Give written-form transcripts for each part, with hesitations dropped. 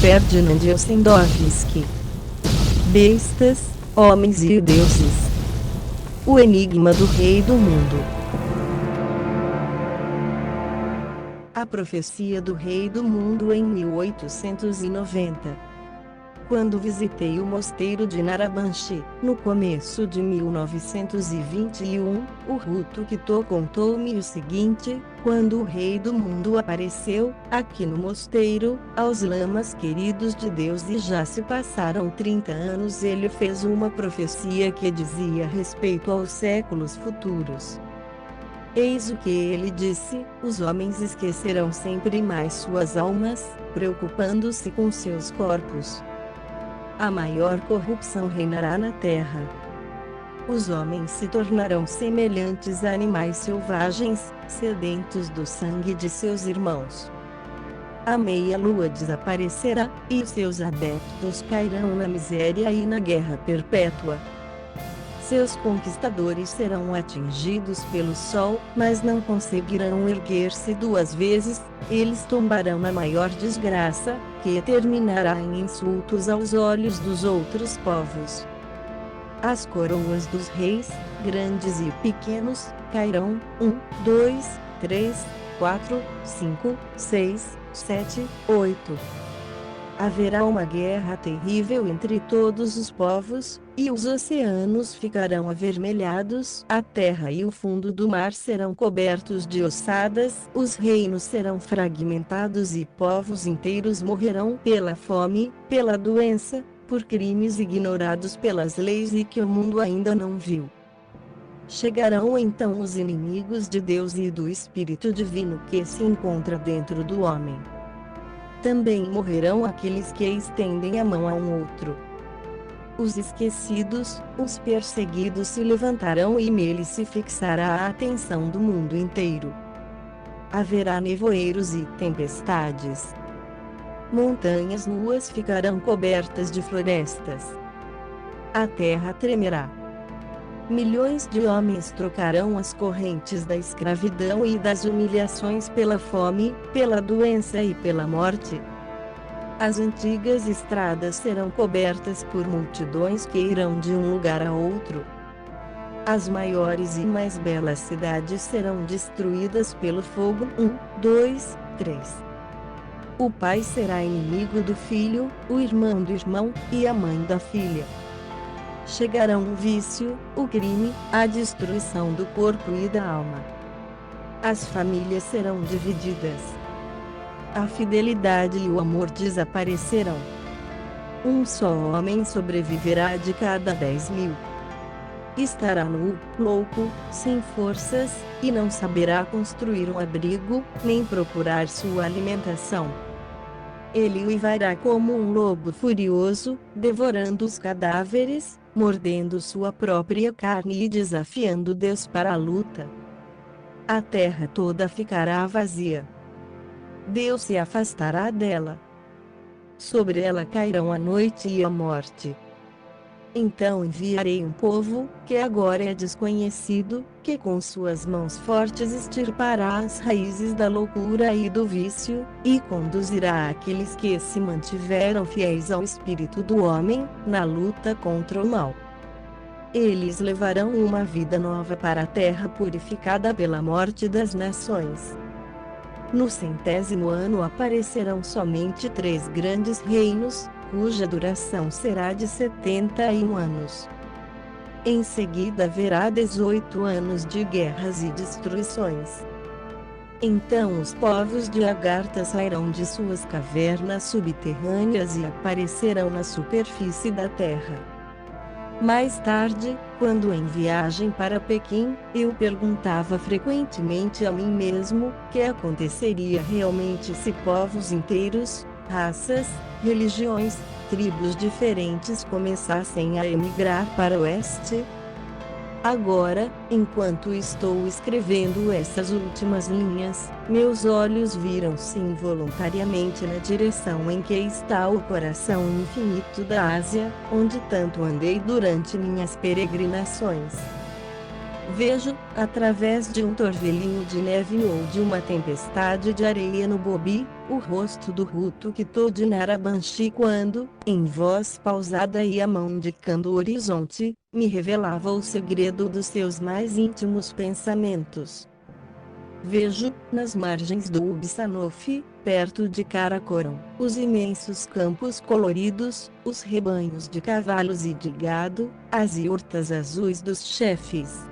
Ferdinand Ossendowski. Bestas, homens e deuses. O enigma do Rei do Mundo. A profecia do Rei do Mundo em 1890. Quando visitei o mosteiro de Narabanchi, no começo de 1921, o Rutukito contou-me o seguinte: quando o Rei do Mundo apareceu, aqui no mosteiro, aos lamas queridos de Deus, e já se passaram 30 anos, ele fez uma profecia que dizia respeito aos séculos futuros. Eis o que ele disse: os homens esquecerão sempre mais suas almas, preocupando-se com seus corpos. A maior corrupção reinará na terra. Os homens se tornarão semelhantes a animais selvagens, sedentos do sangue de seus irmãos. A meia-lua desaparecerá, e seus adeptos cairão na miséria e na guerra perpétua. Seus conquistadores serão atingidos pelo sol, mas não conseguirão erguer-se duas vezes. Eles tombarão na maior desgraça, que terminará em insultos aos olhos dos outros povos. As coroas dos reis, grandes e pequenos, cairão. 1, 2, 3, 4, 5, 6, 7, 8. Haverá uma guerra terrível entre todos os povos, e os oceanos ficarão avermelhados, a terra e o fundo do mar serão cobertos de ossadas, os reinos serão fragmentados e povos inteiros morrerão pela fome, pela doença, por crimes ignorados pelas leis e que o mundo ainda não viu. Chegarão então os inimigos de Deus e do Espírito Divino que se encontra dentro do homem. Também morrerão aqueles que estendem a mão a um outro. Os esquecidos, os perseguidos se levantarão e nele se fixará a atenção do mundo inteiro. Haverá nevoeiros e tempestades. Montanhas nuas ficarão cobertas de florestas. A terra tremerá. Milhões de homens trocarão as correntes da escravidão e das humilhações pela fome, pela doença e pela morte. As antigas estradas serão cobertas por multidões que irão de um lugar a outro. As maiores e mais belas cidades serão destruídas pelo fogo. 1, 2, 3. O pai será inimigo do filho, o irmão do irmão, e a mãe da filha. Chegarão o vício, o crime, a destruição do corpo e da alma. As famílias serão divididas. A fidelidade e o amor desaparecerão. Um só homem sobreviverá de cada 10.000. Estará nu, louco, sem forças, e não saberá construir um abrigo, nem procurar sua alimentação. Ele uivará como um lobo furioso, devorando os cadáveres, mordendo sua própria carne e desafiando Deus para a luta. A terra toda ficará vazia. Deus se afastará dela. Sobre ela cairão a noite e a morte. Então enviarei um povo, que agora é desconhecido, que com suas mãos fortes extirpará as raízes da loucura e do vício, e conduzirá aqueles que se mantiveram fiéis ao espírito do homem, na luta contra o mal. Eles levarão uma vida nova para a terra purificada pela morte das nações. No 100º ano aparecerão somente 3 grandes reinos, cuja duração será de 71 anos. Em seguida haverá 18 anos de guerras e destruições. Então os povos de Agartha sairão de suas cavernas subterrâneas e aparecerão na superfície da terra. Mais tarde, quando em viagem para Pequim, eu perguntava frequentemente a mim mesmo, que aconteceria realmente se povos inteiros, raças, religiões, tribos diferentes começassem a emigrar para o oeste? Agora, enquanto estou escrevendo essas últimas linhas, meus olhos viram-se involuntariamente na direção em que está o coração infinito da Ásia, onde tanto andei durante minhas peregrinações. Vejo, através de um torvelinho de neve ou de uma tempestade de areia no Bobi, o rosto do Hutukito de Narabanshi quando, em voz pausada e a mão indicando o horizonte, me revelava o segredo dos seus mais íntimos pensamentos. Vejo, nas margens do Ubsanofi, perto de Karakoram, os imensos campos coloridos, os rebanhos de cavalos e de gado, as iurtas azuis dos chefes.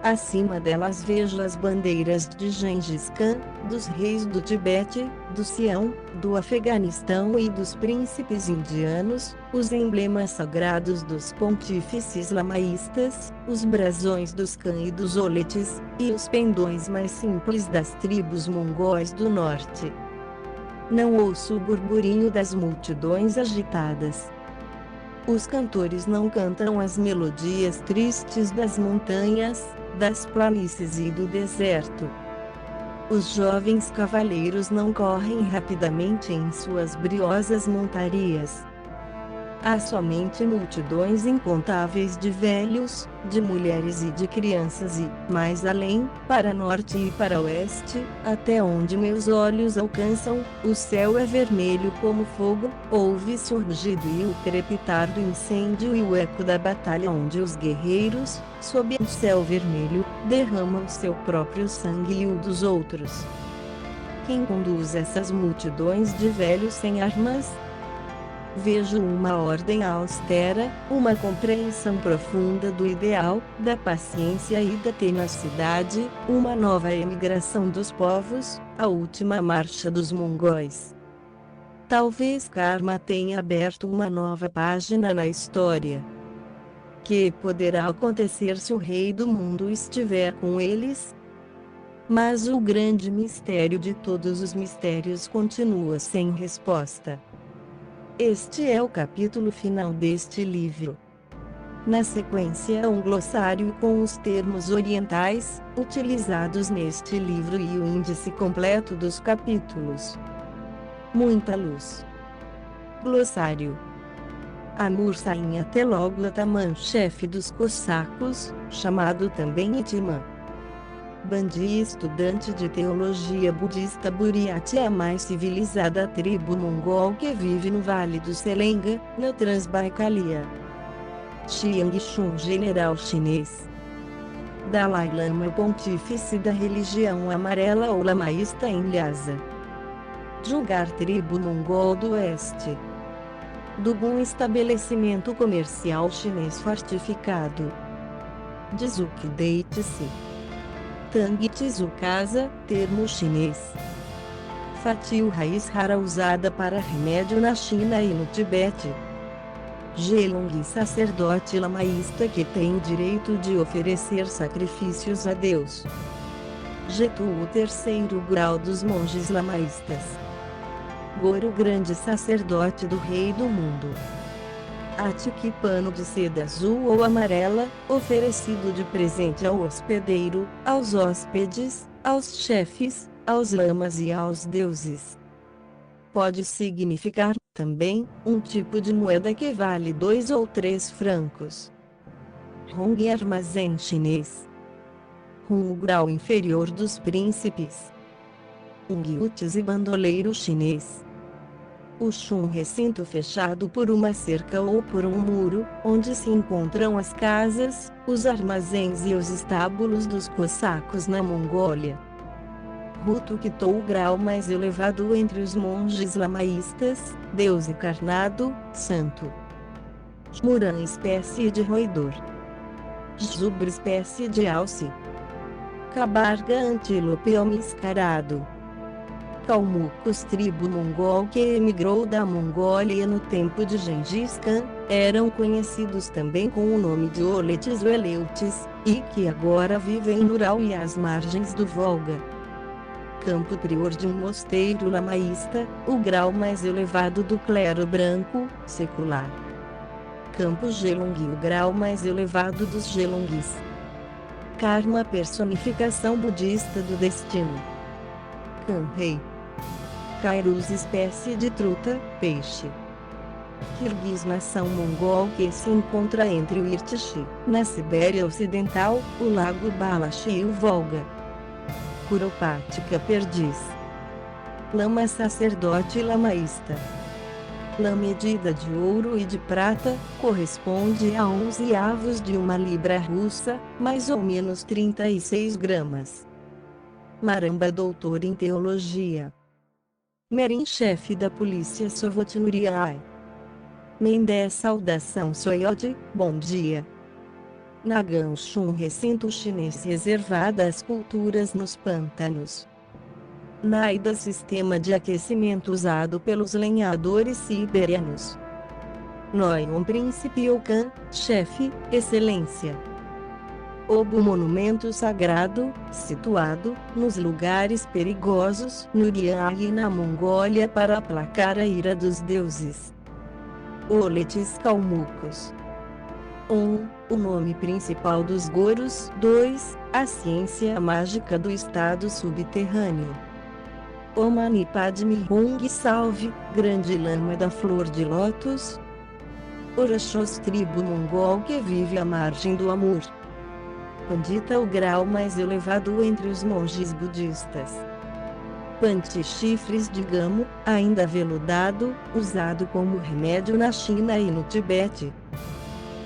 Acima delas vejo as bandeiras de Gengis Khan, dos reis do Tibete, do Sião, do Afeganistão e dos príncipes indianos, os emblemas sagrados dos pontífices lamaístas, os brasões dos Khan e dos Oletes, e os pendões mais simples das tribos mongóis do norte. Não ouço o burburinho das multidões agitadas. Os cantores não cantam as melodias tristes das montanhas, das planícies e do deserto. Os jovens cavaleiros não correm rapidamente em suas briosas montarias. Há somente multidões incontáveis de velhos, de mulheres e de crianças e, mais além, para norte e para oeste, até onde meus olhos alcançam, o céu é vermelho como fogo, ouve-se o rugido e o crepitar do incêndio e o eco da batalha onde os guerreiros, sob um céu vermelho, derramam seu próprio sangue e o dos outros. Quem conduz essas multidões de velhos sem armas? Vejo uma ordem austera, uma compreensão profunda do ideal, da paciência e da tenacidade, uma nova emigração dos povos, a última marcha dos mongóis. Talvez Karma tenha aberto uma nova página na história. Que poderá acontecer se o rei do mundo estiver com eles? Mas o grande mistério de todos os mistérios continua sem resposta. Este é o capítulo final deste livro. Na sequência, um glossário com os termos orientais, utilizados neste livro e o índice completo dos capítulos. Muita luz. Glossário. Amur Sainha Teloglotaman, chefe dos cossacos, chamado também Itimã. Bandi, estudante de teologia budista Buriati, é a mais civilizada tribo mongol que vive no Vale do Selenga, na Transbaikalia. Chiang Chun, general chinês. Dalai Lama, pontífice da religião amarela ou lamaísta em Lhasa. Julgar, tribo mongol do oeste. Dugun, estabelecimento comercial chinês fortificado. Jizuki Deitse. Tang Tizu, casa, termo chinês. Fatiu, raiz rara usada para remédio na China e no Tibete. Gelong, sacerdote lamaísta que tem o direito de oferecer sacrifícios a Deus. Getu, o terceiro grau dos monges lamaístas. Goro, grande sacerdote do rei do mundo. Atiki, pano de seda azul ou amarela, oferecido de presente ao hospedeiro, aos hóspedes, aos chefes, aos lamas e aos deuses. Pode significar, também, um tipo de moeda que vale 2 ou 3 francos. Hong, armazém chinês. Hung, o grau inferior dos príncipes. Ungyutis e bandoleiro chinês. O Shun, recinto fechado por uma cerca ou por um muro, onde se encontram as casas, os armazéns e os estábulos dos cossacos na Mongólia. Hutukito, o grau mais elevado entre os monges lamaístas, Deus encarnado, santo. Muran, espécie de roedor. Zubra, espécie de alce. Cabarga, antílope ou mascarado. Kalmucos, tribo mongol que emigrou da Mongólia no tempo de Gengis Khan, eram conhecidos também com o nome de Oletes ou Eleutes, e que agora vivem no Ural e às margens do Volga. Campo prior de um mosteiro lamaísta, o grau mais elevado do clero branco, secular. Campo Gelong, o grau mais elevado dos Gelongis. Karma, personificação budista do destino. Kanrei. Kairos, espécie de truta, peixe. Kirguiz, nação mongol que se encontra entre o Irtish, na Sibéria Ocidental, o Lago Balash e o Volga. Curopática perdiz. Lama sacerdote lamaísta. Lã medida de ouro e de prata, corresponde a 11 avos de uma libra russa, mais ou menos 36 gramas. Maramba, doutor em teologia. Merin, chefe da polícia Sovotnuriai. Mendé, saudação Soyod, bom dia. Naganshun, recinto chinês reservado às culturas nos pântanos. Naida, sistema de aquecimento usado pelos lenhadores siberianos. Noyon, príncipe Okan, chefe, excelência. Obo, monumento sagrado, situado, nos lugares perigosos, no Urian e na Mongólia para aplacar a ira dos deuses. Oletes calmucos. 1. O nome principal dos Gorus. 2. A ciência mágica do estado subterrâneo. Om Mani Padme Hung, salve, grande lama da flor de lótus. Orachos, tribo mongol que vive à margem do Amur. Pandita, o grau mais elevado entre os monges budistas. Panti, chifres de gamo, ainda veludado, usado como remédio na China e no Tibete.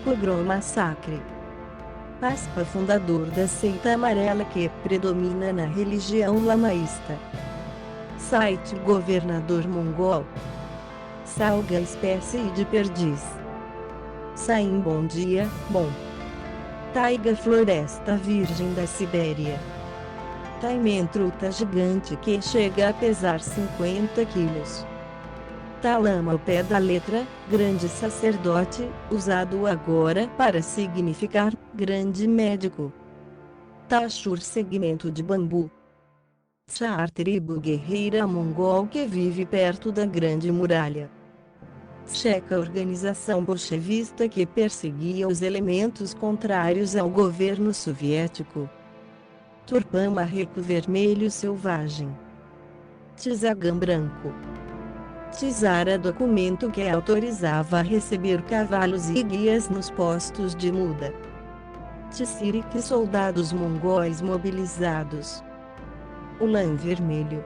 Pogrom, massacre. Paspa, fundador da seita amarela que predomina na religião lamaísta. Site, governador mongol. Salga, espécie de perdiz. Saim, bom dia, bom. Taiga, floresta virgem da Sibéria. Taimen, truta gigante que chega a pesar 50 quilos. Talama, ao pé da letra, grande sacerdote, usado agora para significar grande médico. Tashur, segmento de bambu. Tsar, tribo guerreira mongol que vive perto da Grande Muralha. Checa, organização bolchevista que perseguia os elementos contrários ao governo soviético. Turpan, marreco vermelho selvagem. Tizagam, branco. Tizara, documento que autorizava a receber cavalos e guias nos postos de muda. Tisirik, soldados mongóis mobilizados. Ulan, vermelho.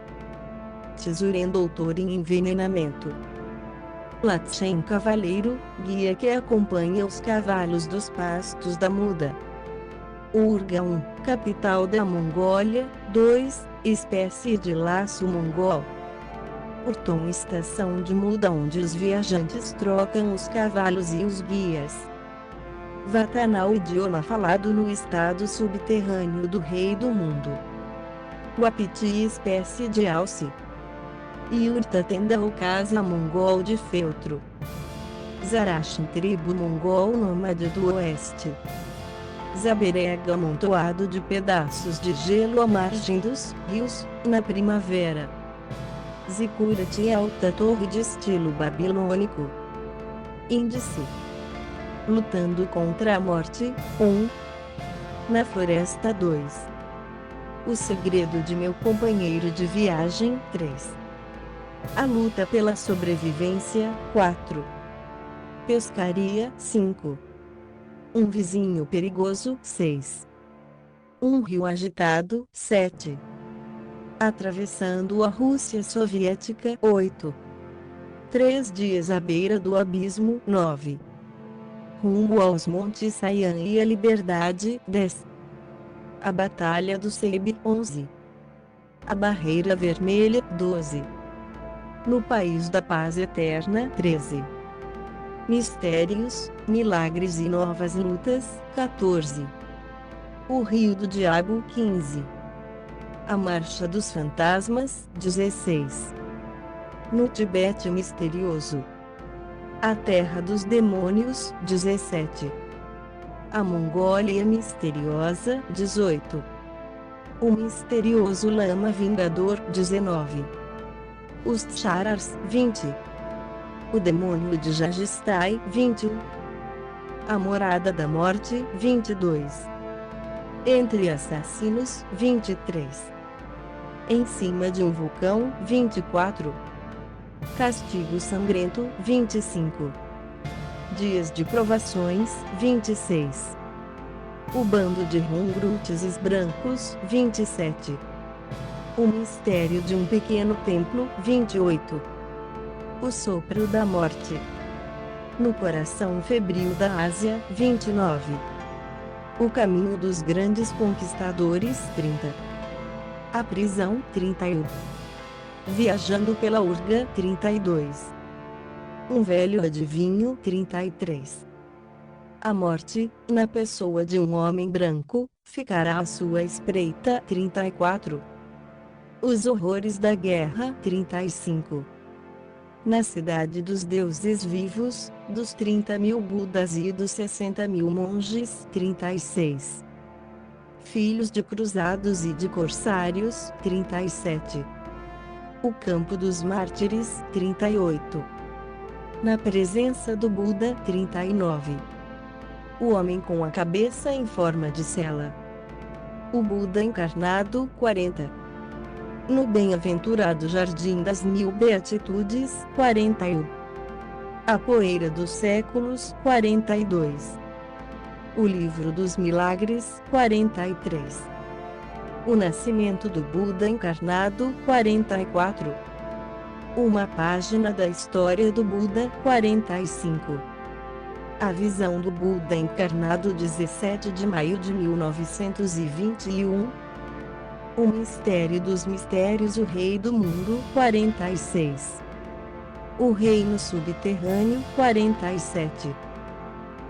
Tisuren, doutor em envenenamento. Latchen, cavaleiro, guia que acompanha os cavalos dos pastos da muda. Urga, capital da Mongólia. 2. Espécie de laço mongol. Urton, estação de muda onde os viajantes trocam os cavalos e os guias. Vatanal, idioma falado no estado subterrâneo do Rei do Mundo. Wapiti, espécie de alce. Yurta, tenda ou casa mongol de feltro. Zarashin, tribo mongol nômade do oeste. Zaberega, amontoado de pedaços de gelo à margem dos rios, na primavera. Zicurat, alta torre de estilo babilônico. Índice. Lutando contra a morte. 1. Na floresta. 2. O segredo de meu companheiro de viagem. 3. A luta pela sobrevivência. 4. Pescaria. 5. Um vizinho perigoso. 6. Um rio agitado. 7. Atravessando a Rússia soviética. 8. 3 dias à beira do abismo. 9. Rumo aos montes Sayan e a liberdade. 10. A Batalha do Seibe. 11. A Barreira Vermelha. 12. No País da Paz Eterna. 13. Mistérios, milagres e novas lutas. 14. O Rio do Diabo. 15. A Marcha dos Fantasmas. 16. No Tibete misterioso. A Terra dos Demônios. 17. A Mongólia misteriosa. 18. O misterioso Lama Vingador. 19. Os Tcharars. 20. O Demônio de Jagistai. 21. A Morada da Morte. 22. Entre assassinos. 23. Em cima de um vulcão. 24. Castigo sangrento, 25. Dias de provações, 26. O bando de Rongrutes brancos, 27. O mistério de um pequeno templo, 28. O sopro da morte no coração febril da Ásia, 29. O caminho dos grandes conquistadores, 30. A prisão, 31. Viajando pela Urga, 32. Um velho adivinho, 33. A morte, na pessoa de um homem branco, ficará à sua espreita, 34. Os horrores da guerra, 35. Na cidade dos deuses vivos, dos 30.000 Budas e dos 60.000 monges, 36. Filhos de cruzados e de corsários, 37. O campo dos mártires, 38. Na presença do Buda, 39. O homem com a cabeça em forma de cela. O Buda encarnado, 40. No bem-aventurado Jardim das Mil Beatitudes, 41. A poeira dos séculos, 42. O livro dos milagres, 43. O nascimento do Buda encarnado, 44. Uma página da história do Buda, 45. A visão do Buda encarnado, 17 de maio de 1921. O mistério dos mistérios, o rei do mundo, 46. O reino subterrâneo, 47.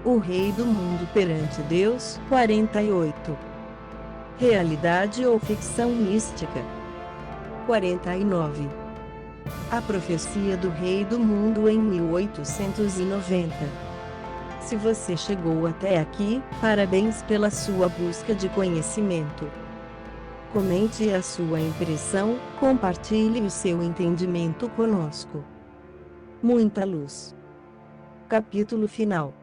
O rei do mundo perante Deus, 48. Realidade ou ficção mística, 49. A profecia do rei do mundo em 1890. Se você chegou até aqui, parabéns pela sua busca de conhecimento. Comente a sua impressão, compartilhe o seu entendimento conosco. Muita luz. Capítulo final.